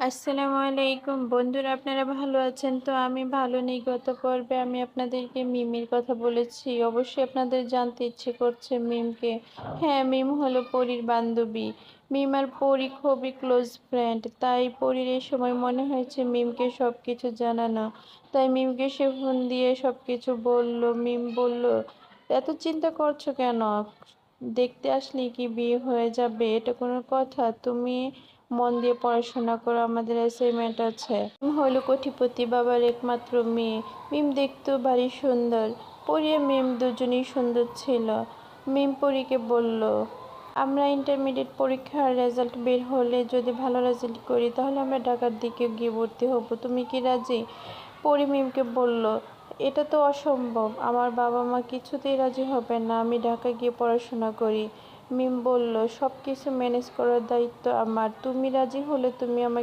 আসসালামু আলাইকুম বন্ধুরা, আপনারা ভালো আছেন? তো আমি ভালো নেই। গত পর্বে আমি আপনাদেরকে মিমির কথা বলেছি। অবশ্যই আপনাদের জানতে ইচ্ছে করছে মিমকে। হ্যাঁ, মিম হলো পরীর বান্ধবী। মিম আর পরী খুবই ক্লোজ ফ্রেন্ড। তাই পরীর এই সময় মনে হয়েছে মিমকে সব কিছু জানানো। তাই মিমকে সে ফোন দিয়ে সব কিছু বলল। মিম বলল, এত চিন্তা করছো কেন? দেখতে আসলেই কি বিয়ে হয়ে যাবে? এটা কোনো কথা? তুমি মন দিয়ে পড়াশোনা করো, আমাদের অ্যাসাইনমেন্ট আছে। মিম হলো কোটিপতি বাবার একমাত্র মেয়ে। মিম দেখতেও ভারী সুন্দর। পরী আর মিম দুজনেই সুন্দর ছিল। মিম পরীকে বলল, আমরা ইন্টারমিডিয়েট পরীক্ষার রেজাল্ট বের হলে যদি ভালো রেজাল্ট করি তাহলে আমরা ঢাকার দিকে গিয়ে ভর্তি হব। তুমি কি রাজি? পরী মিমকে বলল, এটা তো অসম্ভব, আমার বাবা মা কিছুতেই রাজি হবে না আমি ঢাকা গিয়ে পড়াশোনা করি। মিম বলল, সব কিছু ম্যানেজ করার দায়িত্ব আমার, তুমি রাজি হলে তুমি আমাকে